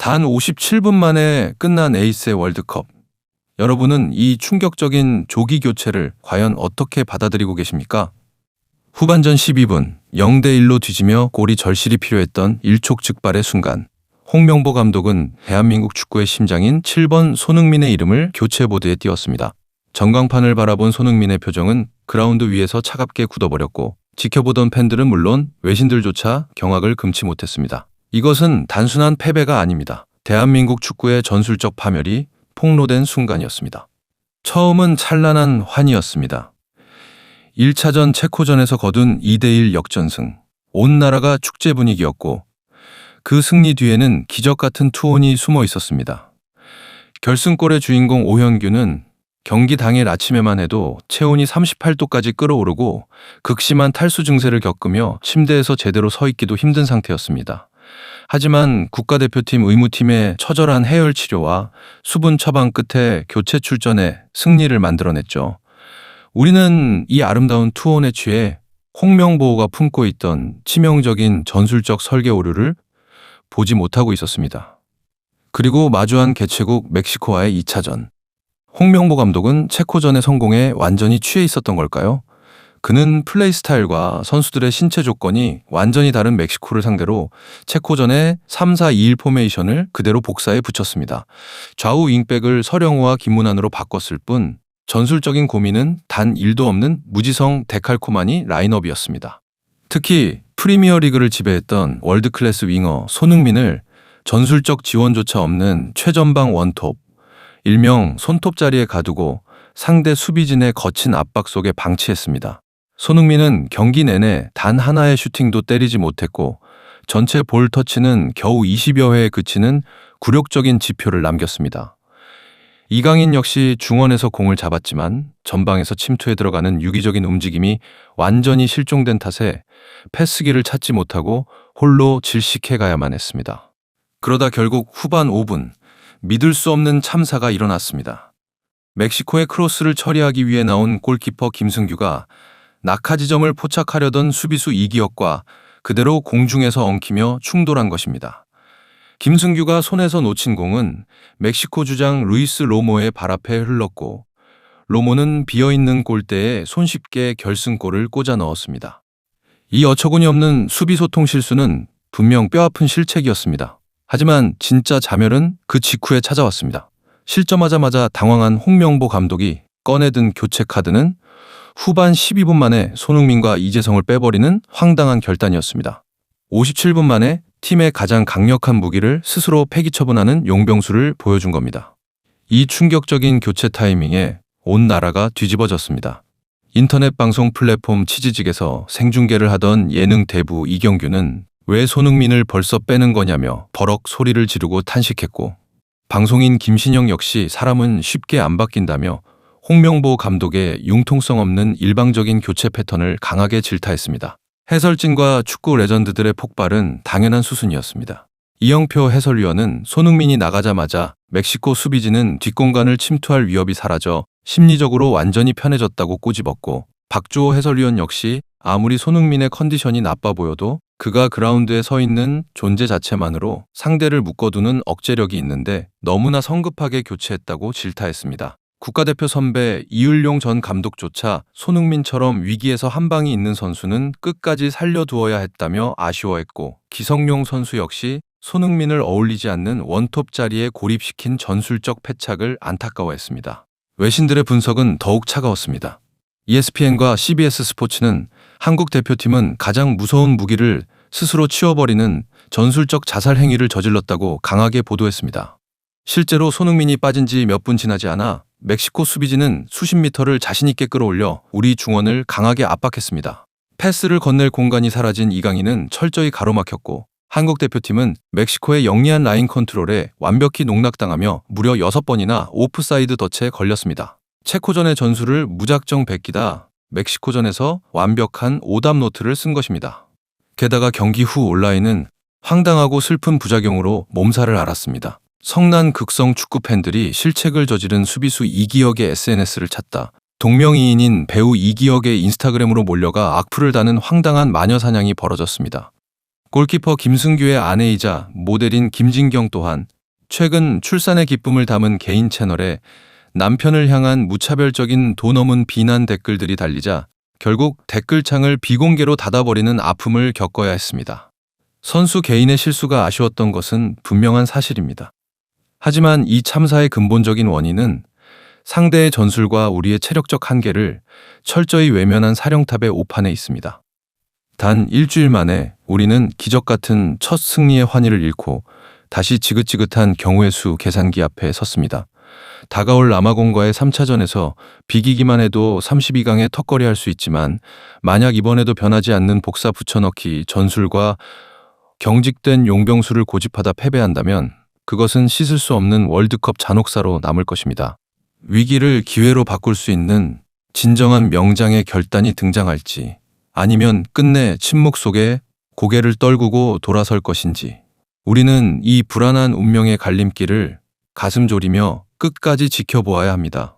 단 57분 만에 끝난 에이스의 월드컵. 여러분은 이 충격적인 조기 교체를 과연 어떻게 받아들이고 계십니까? 후반전 12분 0대1로 뒤지며 골이 절실히 필요했던 일촉즉발의 순간, 홍명보 감독은 대한민국 축구의 심장인 7번 손흥민의 이름을 교체 보드에 띄웠습니다. 전광판을 바라본 손흥민의 표정은 그라운드 위에서 차갑게 굳어버렸고, 지켜보던 팬들은 물론 외신들조차 경악을 금치 못했습니다. 이것은 단순한 패배가 아닙니다. 대한민국 축구의 전술적 파멸이 폭로된 순간이었습니다. 처음은 찬란한 환희였습니다. 1차전 체코전에서 거둔 2대1 역전승. 온 나라가 축제 분위기였고, 그 승리 뒤에는 기적 같은 투혼이 숨어 있었습니다. 결승골의 주인공 오현규는 경기 당일 아침에만 해도 체온이 38도까지 끌어오르고 극심한 탈수 증세를 겪으며 침대에서 제대로 서 있기도 힘든 상태였습니다. 하지만 국가대표팀 의무팀의 처절한 해열 치료와 수분 처방 끝에 교체 출전해 승리를 만들어냈죠. 우리는 이 아름다운 투혼에 취해 홍명보가 품고 있던 치명적인 전술적 설계 오류를 보지 못하고 있었습니다. 그리고 마주한 개최국 멕시코와의 2차전. 홍명보 감독은 체코전의 성공에 완전히 취해 있었던 걸까요? 그는 플레이 스타일과 선수들의 신체 조건이 완전히 다른 멕시코를 상대로 체코전의 3-4-2-1 포메이션을 그대로 복사해 붙였습니다. 좌우 윙백을 서령우와 김문환으로 바꿨을 뿐 전술적인 고민은 단 1도 없는 무지성 데칼코마니 라인업이었습니다. 특히 프리미어리그를 지배했던 월드클래스 윙어 손흥민을 전술적 지원조차 없는 최전방 원톱, 일명 손톱 자리에 가두고 상대 수비진의 거친 압박 속에 방치했습니다. 손흥민은 경기 내내 단 하나의 슈팅도 때리지 못했고, 전체 볼 터치는 겨우 20여 회에 그치는 굴욕적인 지표를 남겼습니다. 이강인 역시 중원에서 공을 잡았지만 전방에서 침투해 들어가는 유기적인 움직임이 완전히 실종된 탓에 패스기를 찾지 못하고 홀로 질식해 가야만 했습니다. 그러다 결국 후반 5분, 믿을 수 없는 참사가 일어났습니다. 멕시코의 크로스를 처리하기 위해 나온 골키퍼 김승규가 낙하 지점을 포착하려던 수비수 이기혁과 그대로 공중에서 엉키며 충돌한 것입니다. 김승규가 손에서 놓친 공은 멕시코 주장 루이스 로모의 발 앞에 흘렀고, 로모는 비어있는 골대에 손쉽게 결승골을 꽂아 넣었습니다. 이 어처구니 없는 수비 소통 실수는 분명 뼈아픈 실책이었습니다. 하지만 진짜 자멸은 그 직후에 찾아왔습니다. 실점하자마자 당황한 홍명보 감독이 꺼내든 교체 카드는 후반 12분 만에 손흥민과 이재성을 빼버리는 황당한 결단이었습니다. 57분 만에 팀의 가장 강력한 무기를 스스로 폐기 처분하는 용병수를 보여준 겁니다. 이 충격적인 교체 타이밍에 온 나라가 뒤집어졌습니다. 인터넷 방송 플랫폼 치지직에서 생중계를 하던 예능 대부 이경규는 왜 손흥민을 벌써 빼는 거냐며 버럭 소리를 지르고 탄식했고, 방송인 김신영 역시 사람은 쉽게 안 바뀐다며 홍명보 감독의 융통성 없는 일방적인 교체 패턴을 강하게 질타했습니다. 해설진과 축구 레전드들의 폭발은 당연한 수순이었습니다. 이영표 해설위원은 손흥민이 나가자마자 멕시코 수비진은 뒷공간을 침투할 위협이 사라져 심리적으로 완전히 편해졌다고 꼬집었고, 박주호 해설위원 역시 아무리 손흥민의 컨디션이 나빠 보여도 그가 그라운드에 서 있는 존재 자체만으로 상대를 묶어두는 억제력이 있는데 너무나 성급하게 교체했다고 질타했습니다. 국가대표 선배 이을용 전 감독조차 손흥민처럼 위기에서 한 방이 있는 선수는 끝까지 살려두어야 했다며 아쉬워했고, 기성용 선수 역시 손흥민을 어울리지 않는 원톱 자리에 고립시킨 전술적 패착을 안타까워했습니다. 외신들의 분석은 더욱 차가웠습니다. ESPN과 CBS 스포츠는 한국 대표팀은 가장 무서운 무기를 스스로 치워버리는 전술적 자살 행위를 저질렀다고 강하게 보도했습니다. 실제로 손흥민이 빠진 지 몇 분 지나지 않아 멕시코 수비진은 수십 미터를 자신있게 끌어올려 우리 중원을 강하게 압박했습니다. 패스를 건넬 공간이 사라진 이강인은 철저히 가로막혔고, 한국 대표팀은 멕시코의 영리한 라인 컨트롤에 완벽히 농락당하며 무려 6번이나 오프사이드 덫에 걸렸습니다. 체코전의 전술을 무작정 베끼다 멕시코전에서 완벽한 오답 노트를 쓴 것입니다. 게다가 경기 후 온라인은 황당하고 슬픈 부작용으로 몸살을 앓았습니다. 성난 극성 축구 팬들이 실책을 저지른 수비수 이기혁의 SNS를 찾다 동명이인인 배우 이기혁의 인스타그램으로 몰려가 악플을 다는 황당한 마녀사냥이 벌어졌습니다. 골키퍼 김승규의 아내이자 모델인 김진경 또한 최근 출산의 기쁨을 담은 개인 채널에 남편을 향한 무차별적인 도 넘은 비난 댓글들이 달리자 결국 댓글창을 비공개로 닫아버리는 아픔을 겪어야 했습니다. 선수 개인의 실수가 아쉬웠던 것은 분명한 사실입니다. 하지만 이 참사의 근본적인 원인은 상대의 전술과 우리의 체력적 한계를 철저히 외면한 사령탑의 오판에 있습니다. 단 일주일 만에 우리는 기적 같은 첫 승리의 환희를 잃고 다시 지긋지긋한 경우의 수 계산기 앞에 섰습니다. 다가올 남아공과의 3차전에서 비기기만 해도 32강에 턱걸이할 수 있지만 만약 이번에도 변하지 않는 복사 붙여넣기 전술과 경직된 용병수를 고집하다 패배한다면 그것은 씻을 수 없는 월드컵 잔혹사로 남을 것입니다. 위기를 기회로 바꿀 수 있는 진정한 명장의 결단이 등장할지 아니면 끝내 침묵 속에 고개를 떨구고 돌아설 것인지 우리는 이 불안한 운명의 갈림길을 가슴 졸이며 끝까지 지켜보아야 합니다.